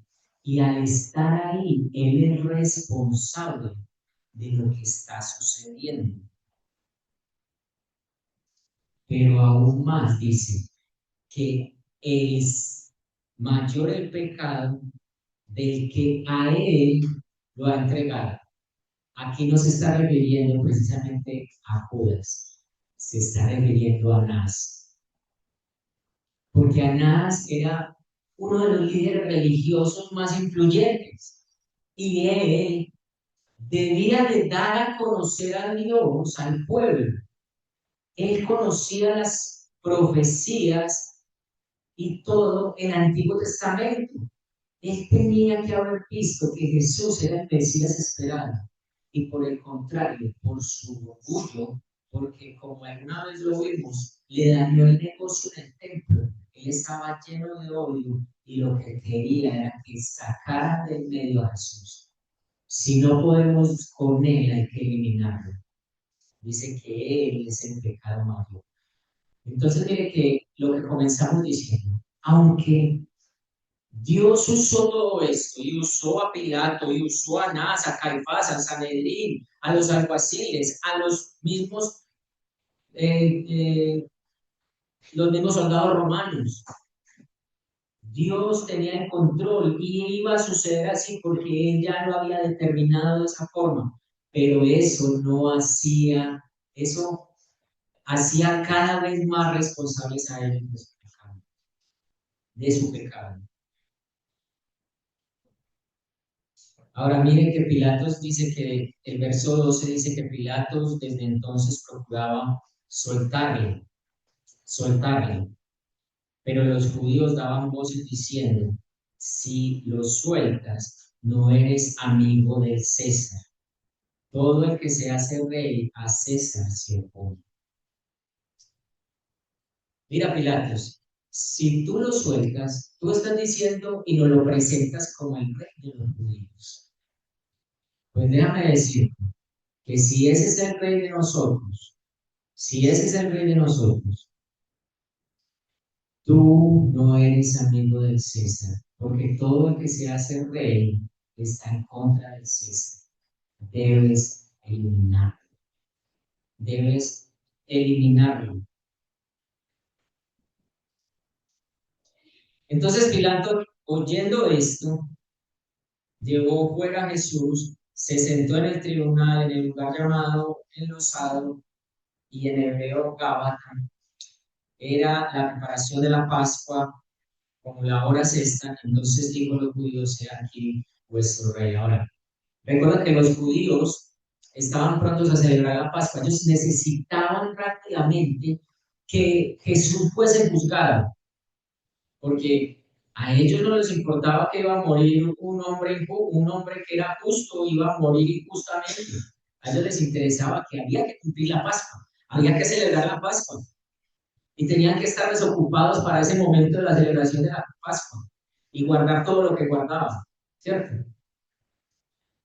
Y al estar ahí, Él es responsable de lo que está sucediendo. pero aún más dice que es mayor el pecado del que a él lo ha entregado. Aquí no se está refiriendo precisamente a Judas, se está refiriendo a Anás, porque Anás era uno de los líderes religiosos más influyentes y él debía de dar a conocer a Dios al pueblo. Él conocía las profecías y todo el Antiguo Testamento. Él tenía que haber visto que Jesús era el Mesías esperado. Y por el contrario, por su orgullo, porque como alguna vez lo vimos, le dañó el negocio en el templo. Él estaba lleno de odio y lo que quería era que sacaran del medio a Jesús. Si no podemos con él, hay que eliminarlo. Dice que él es el pecado mayor. Entonces, mire que lo que comenzamos diciendo, aunque Dios usó todo esto y usó a Pilato y usó a Anás, a Caifás, a Sanedrín, a los alguaciles, a eh, eh, los mismos soldados romanos. Dios tenía el control y iba a suceder así porque Él ya lo había determinado de esa forma. Pero eso hacía cada vez más responsables a ellos de su pecado. Ahora miren que Pilatos dice que, el verso 12 dice que Pilatos desde entonces procuraba soltarle, soltarle, pero los judíos daban voces diciendo, si lo sueltas, no eres amigo del César. Todo el que se hace rey a César se opone. Mira, Pilatos, si tú lo sueltas, tú estás diciendo y nos lo presentas como el rey de los judíos. Pues déjame decir que si ese es el rey de nosotros, si ese es el rey de nosotros, tú no eres amigo del César, porque todo el que se hace rey está en contra del César. Debes eliminarlo. Debes eliminarlo. Entonces Pilato, oyendo esto, llevó fuera a Jesús, se sentó en el tribunal en el lugar llamado Enlosado y en hebreo Gábata. Era la preparación de la Pascua como la hora sexta, entonces dijo los judíos, he aquí vuestro rey. Ahora, recuerda que los judíos estaban prontos a celebrar la Pascua, ellos necesitaban rápidamente que Jesús fuese juzgado, porque a ellos no les importaba que iba a morir un hombre que era justo, iba a morir injustamente. A ellos les interesaba que había que cumplir la Pascua, había que celebrar la Pascua y tenían que estar desocupados para ese momento de la celebración de la Pascua y guardar todo lo que guardaban, ¿cierto?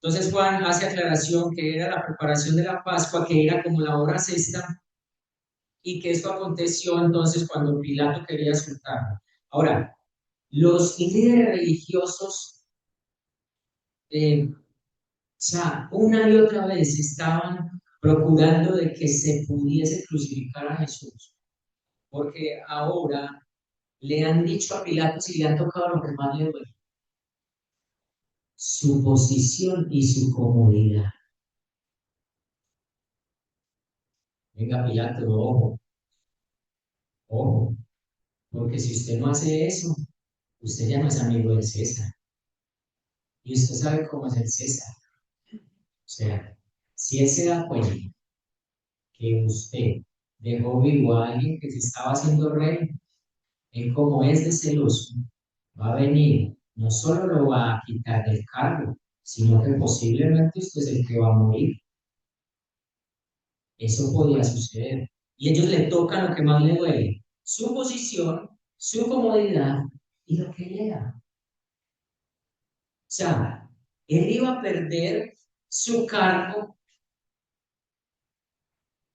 Entonces Juan hace aclaración que era la preparación de la Pascua, que era como la hora sexta, y que esto aconteció entonces cuando Pilato quería soltarlo. Ahora, los líderes religiosos, o sea, una y otra vez estaban procurando de que se pudiese crucificar a Jesús, porque ahora le han dicho a Pilato si le han tocado lo que más le duele, su posición y su comodidad. Venga, Pilato, ojo, ojo, porque si usted no hace eso, usted ya no es amigo del César. Y usted sabe cómo es el César. O sea, si él se da cuenta que usted dejó vivo a alguien que se estaba haciendo rey, él como es de celoso, va a venir, no solo lo va a quitar del cargo, sino que posiblemente usted es el que va a morir. Eso podía suceder. Y ellos le tocan lo que más le duele, su posición, su comodidad y lo que él era. O sea, él iba a perder su cargo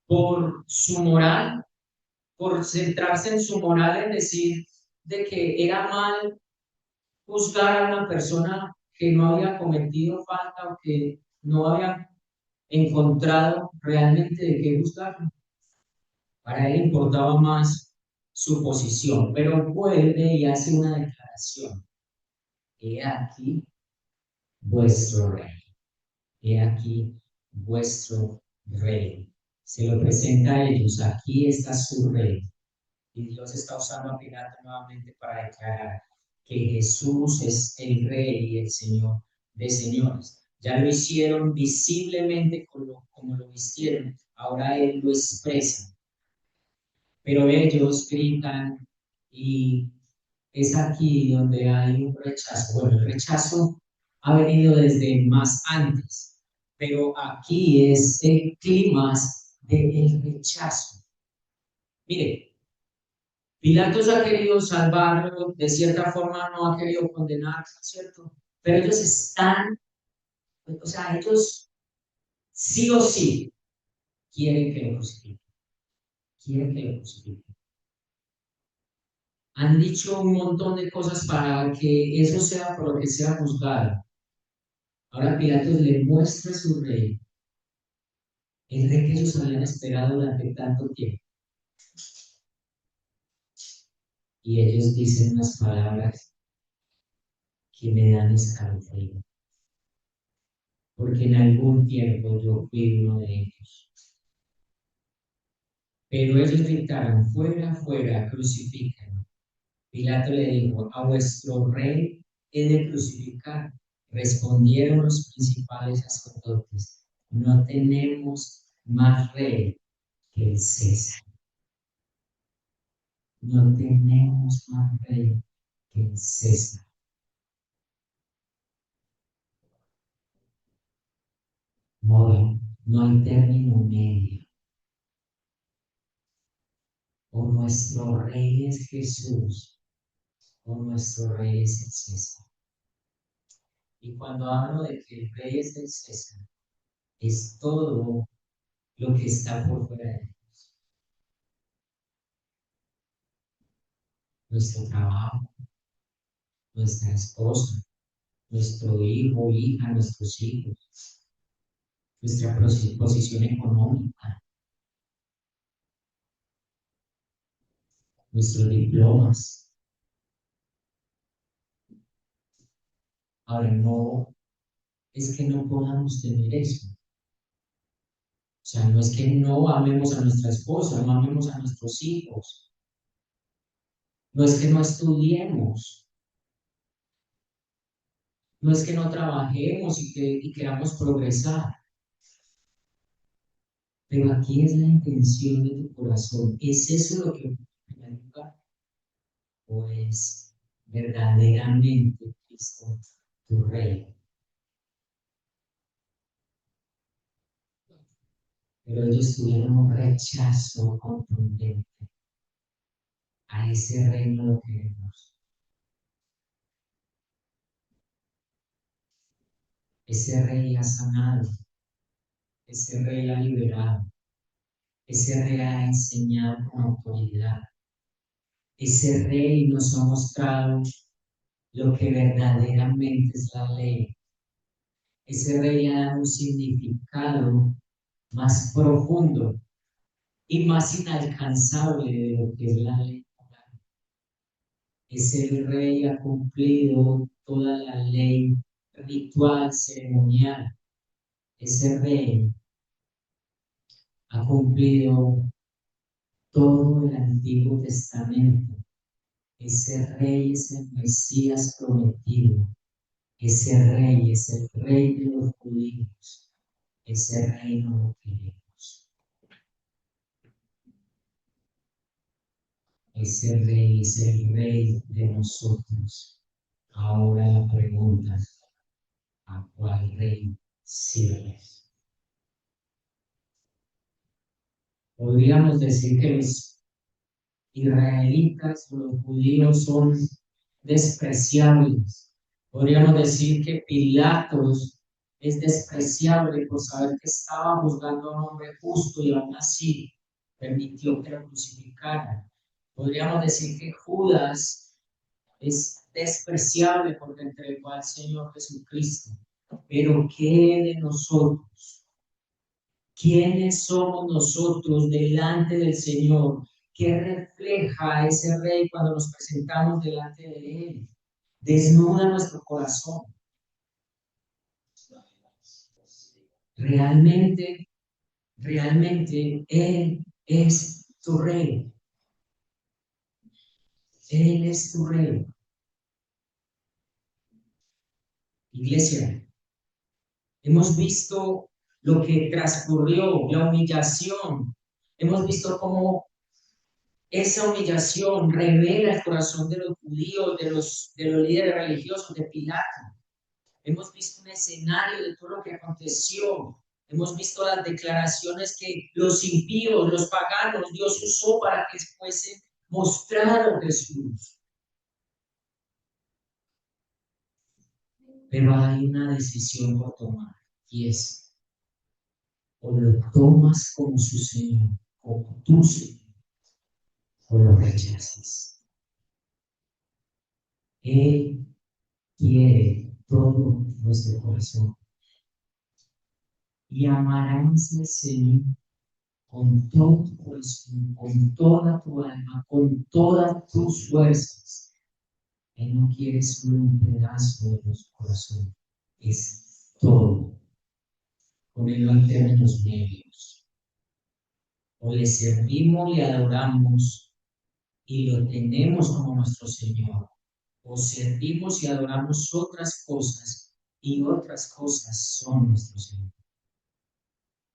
por su moral, por centrarse en su moral, en decir de que era mal juzgar a una persona que no había cometido falta o que no había encontrado realmente de qué juzgar. Para él importaba más su posición, pero vuelve y hace una declaración. He aquí vuestro rey. He aquí vuestro rey. Se lo presenta a ellos. Aquí está su rey. Y Dios está usando a Pilato nuevamente para declarar que Jesús es el rey y el Señor de señores. Ya lo hicieron visiblemente como lo hicieron. Ahora Él lo expresa. Pero ellos gritan y es aquí donde hay un rechazo. Bueno, el rechazo ha venido desde más antes, pero aquí es el clima del rechazo. Mire, Pilatos ha querido salvarlo, de cierta forma no ha querido condenarlo, ¿cierto? Pero ellos están, o sea, ellos sí o sí quieren que lo crucifiquen, quieren que lo crucifiquen. Han dicho un montón de cosas para que eso sea por lo que sea juzgado. Ahora Pilatos le muestra a su rey, el rey que ellos habían esperado durante tanto tiempo. Y ellos dicen unas palabras que me dan escalofrío, porque en algún tiempo yo fui uno de ellos. Pero ellos gritaron, fuera, fuera, crucifíquenlo. Pilato le dijo, a vuestro rey he de crucificar. Respondieron los principales sacerdotes, no tenemos más rey que el César. No tenemos más rey que el César. No, no hay término medio. O nuestro rey es Jesús, o nuestro rey es el César. Y cuando hablo de que el rey es el César, es todo lo que está por fuera de él. Nuestro trabajo, nuestra esposa, nuestro hijo, hija, nuestros hijos, nuestra posición económica, nuestros diplomas. Ahora, no es que no podamos tener eso. O sea, no es que no amemos a nuestra esposa, no amemos a nuestros hijos, no es que no estudiemos, no es que no trabajemos y queramos progresar, pero aquí es la intención de tu corazón. ¿Es eso lo que en primer lugar? ¿O es verdaderamente Cristo tu Rey? Pero ellos tuvieron un rechazo contundente. A ese reino lo queremos. Ese rey ha sanado, ese rey ha liberado, ese rey ha enseñado con autoridad. Ese rey nos ha mostrado lo que verdaderamente es la ley. Ese rey ha dado un significado más profundo y más inalcanzable de lo que es la ley moral. Ese rey ha cumplido toda la ley ritual, ceremonial. Ese rey ha cumplido todo el Antiguo Testamento. Ese rey es el Mesías prometido. Ese rey es el rey de los judíos. Ese reino lo queremos. Ese rey es el rey de nosotros. Ahora la pregunta, ¿a cuál rey sirves? Podríamos decir que los israelitas o los judíos son despreciables. Podríamos decir que Pilatos es despreciable por saber que estaba juzgando a un hombre justo y aún así permitió que lo crucificaran. Podríamos decir que Judas es despreciable porque entregó al Señor Jesucristo. Pero ¿qué de nosotros? ¿Quiénes somos nosotros delante del Señor? ¿Qué refleja ese Rey cuando nos presentamos delante de Él? Desnuda nuestro corazón. Realmente, realmente Él es tu Rey. Él es tu Rey. Iglesia, hemos visto lo que transcurrió, la humillación. Hemos visto cómo esa humillación revela el corazón de los judíos, de los líderes religiosos, de Pilato. Hemos visto un escenario de todo lo que aconteció. Hemos visto las declaraciones que los impíos, los paganos, Dios usó para que fuese mostrado Jesús. Pero hay una decisión por tomar y es o lo tomas como su Señor, como tu Señor, o lo rechazas. Él quiere todo nuestro corazón y amarás al Señor con todo tu corazón, con toda tu alma, con todas tus fuerzas. Él no quiere solo un pedazo de nuestro corazón, es todo. Ponerlo en términos medios. O le servimos, le adoramos y lo tenemos como nuestro Señor. O servimos y adoramos otras cosas y otras cosas son nuestro Señor.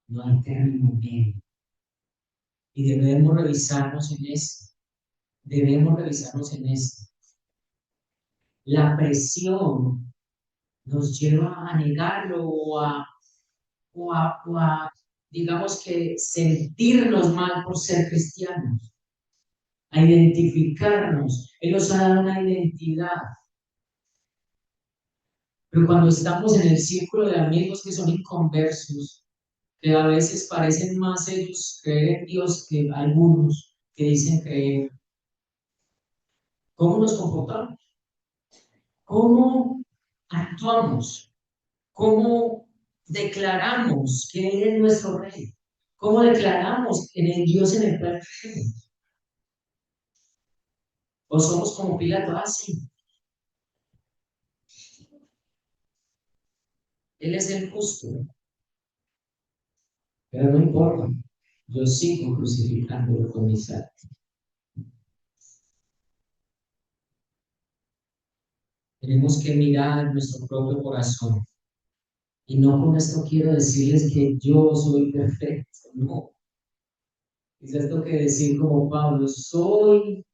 No hay término medio. Y debemos revisarnos en esto. Debemos revisarnos en esto. La presión nos lleva a negarlo o a, digamos que, sentirnos mal por ser cristianos, a identificarnos. Él nos ha dado una identidad. Pero cuando estamos en el círculo de amigos que son inconversos, que a veces parecen más ellos creer en Dios que algunos que dicen creer, ¿cómo nos comportamos? ¿Cómo actuamos? ¿Cómo declaramos que Él es nuestro Rey? ¿Cómo declaramos en el Dios en el cual creemos? ¿O somos como Pilato? Ah, sí, Él es el justo, pero no importa. Yo sigo crucificándolo con mis actos. Tenemos que mirar nuestro propio corazón. Y no con esto quiero decirles que yo soy perfecto, no. Es esto que decir como Pablo, soy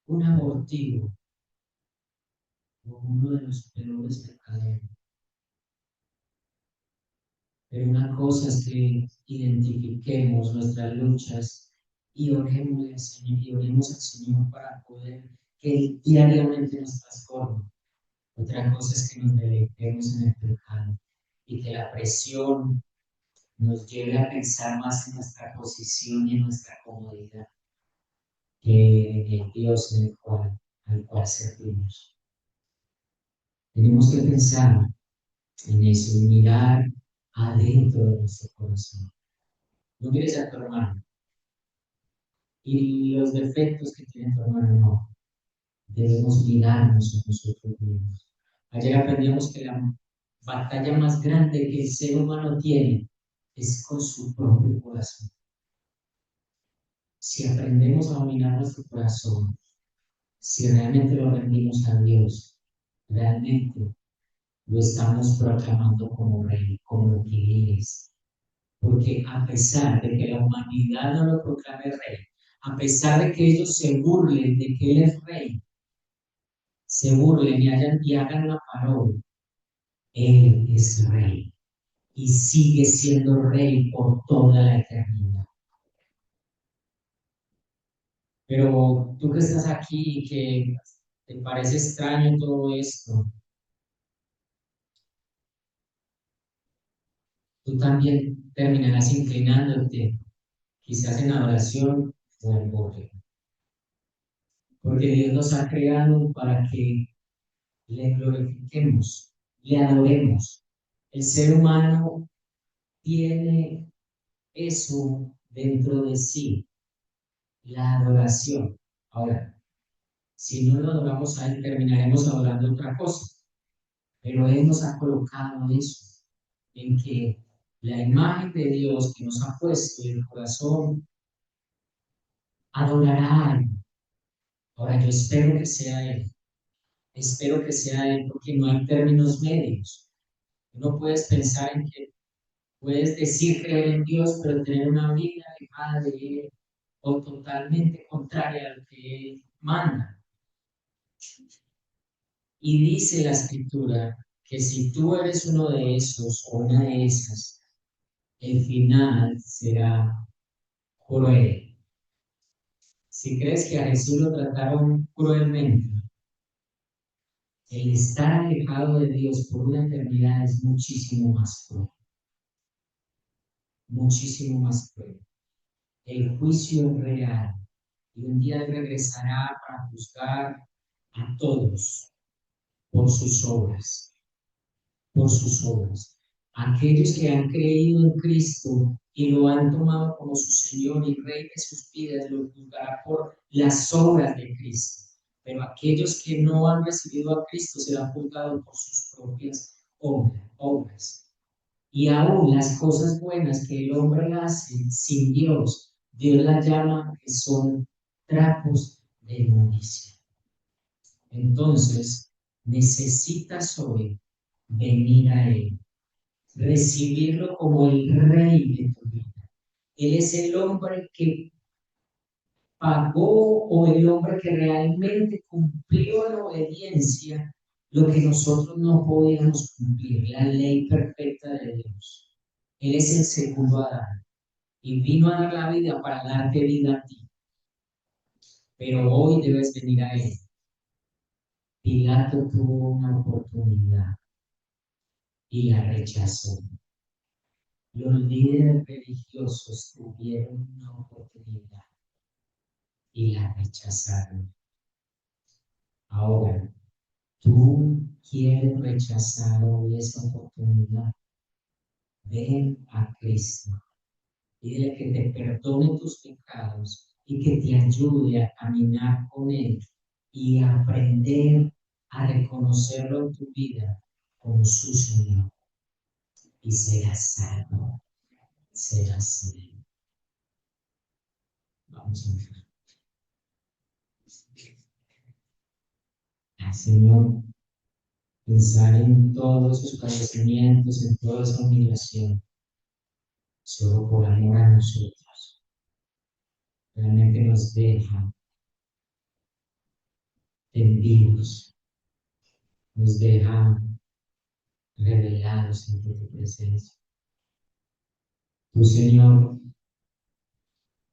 un abortivo, como uno de los peores pecadores. Pero una cosa es que identifiquemos nuestras luchas y oremos al Señor, y oremos al Señor para poder que Él diariamente nos transforme. Otra cosa es que nos deleitemos en el pecado y que la presión nos lleve a pensar más en nuestra posición y en nuestra comodidad que en el Dios al cual servimos. Tenemos que pensar en eso y mirar adentro de nuestro corazón. No mires a tu hermano y los defectos que tiene tu hermano, no. Debemos mirarnos a nosotros mismos. Ayer aprendíamos que la batalla más grande que el ser humano tiene es con su propio corazón. Si aprendemos a dominar nuestro corazón, si realmente lo rendimos a Dios, realmente lo estamos proclamando como rey, como lo que es. Porque a pesar de que la humanidad no lo proclame rey, a pesar de que ellos se burlen de que Él es rey, se burlen y hagan una parodia, Él es rey y sigue siendo rey por toda la eternidad. Pero tú que estás aquí y que te parece extraño todo esto, tú también terminarás inclinándote, quizás en adoración o en burla. Porque Dios nos ha creado para que le glorifiquemos, le adoremos. El ser humano tiene eso dentro de sí, la adoración. Ahora, si no lo adoramos a Él, terminaremos adorando otra cosa. Pero Él nos ha colocado eso, en que la imagen de Dios que nos ha puesto en el corazón adorará a Él. Ahora, yo espero que sea Él. Espero que sea Él porque no hay términos medios. No puedes pensar en que puedes decir creer en Dios, pero tener una vida alejada de Él o totalmente contraria a lo que Él manda. Y dice la Escritura que si tú eres uno de esos o una de esas, el final será cruel. Si crees que a Jesús lo trataron cruelmente, el estar alejado de Dios por una eternidad es muchísimo más cruel, muchísimo más cruel. El juicio es real y un día regresará para juzgar a todos por sus obras, por sus obras. Aquellos que han creído en Cristo y lo han tomado como su Señor y Rey de sus vidas, lo juzgará por las obras de Cristo. Pero aquellos que no han recibido a Cristo serán juzgados por sus propias obras. Y aún las cosas buenas que el hombre hace sin Dios, Dios las llama que son trapos de inmundicia. Entonces, necesitas hoy venir a Él, recibirlo como el Rey de tu vida. Él es el hombre que pagó o el hombre que realmente cumplió en obediencia lo que nosotros no podíamos cumplir, la ley perfecta de Dios. Él es el segundo Adán y vino a dar la vida para darte vida a ti. Pero hoy debes venir a Él. Pilato tuvo una oportunidad y la rechazó. Los líderes religiosos tuvieron una oportunidad y la rechazaron. Ahora, tú quieres rechazar hoy esa oportunidad. Ven a Cristo. Dile que te perdone tus pecados y que te ayude a caminar con Él y a aprender a reconocerlo en tu vida como su Señor. Y serás salvo, serás salvo. Vamos a ver. Señor, pensar en todos sus padecimientos, en toda esa humillación, solo por amor a nosotros. Realmente nos deja tendidos, nos deja revelados ante tu presencia. Tu Señor,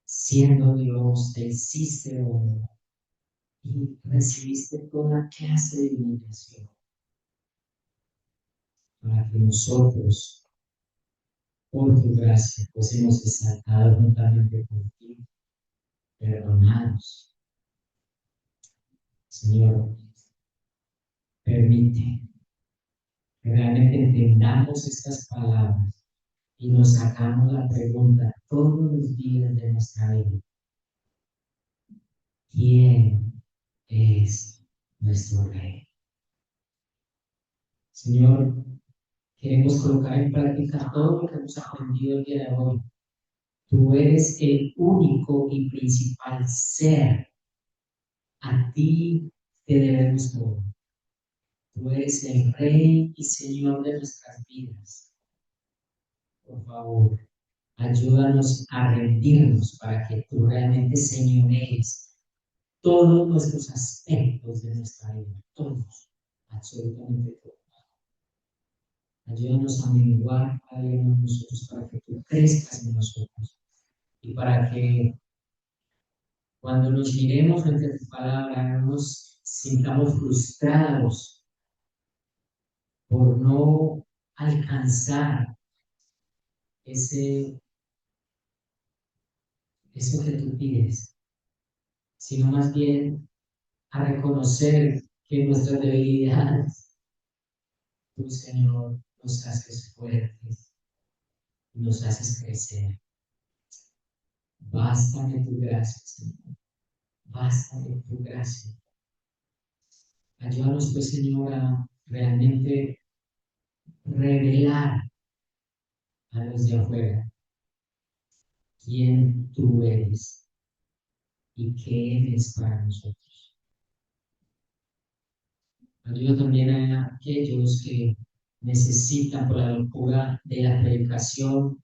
siendo Dios, te hiciste hombre y recibiste toda clase de humillación para que nosotros, por tu gracia, pues hemos exaltado juntamente contigo, perdonados. Señor, permite que realmente entendamos estas palabras y nos hagamos la pregunta todos los días de nuestra vida. ¿Quién es nuestro Rey? Señor, queremos colocar en práctica todo lo que hemos aprendido el día de hoy. Tú eres el único y principal ser. A ti te debemos todo. Tú eres el Rey y Señor de nuestras vidas. Por favor, ayúdanos a rendirnos para que tú realmente señorees todos nuestros aspectos de nuestra vida, todos, absolutamente todos. Ayúdanos a menguar cada uno de nosotros para que tú crezcas en nosotros y para que cuando nos miremos frente a tu palabra no nos sintamos frustrados por no alcanzar ese, eso que tú pides, sino más bien a reconocer que nuestras debilidades, tú, Señor, nos haces fuertes y nos haces crecer. Bástame tu gracia, Señor. Bástame tu gracia. Ayúdanos, pues, Señor, a realmente revelar a los de afuera quién tú eres y qué eres para nosotros. Ayuda también a aquellos que necesitan por la locura de la predicación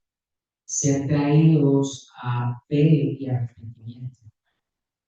ser traídos a fe y arrepentimiento.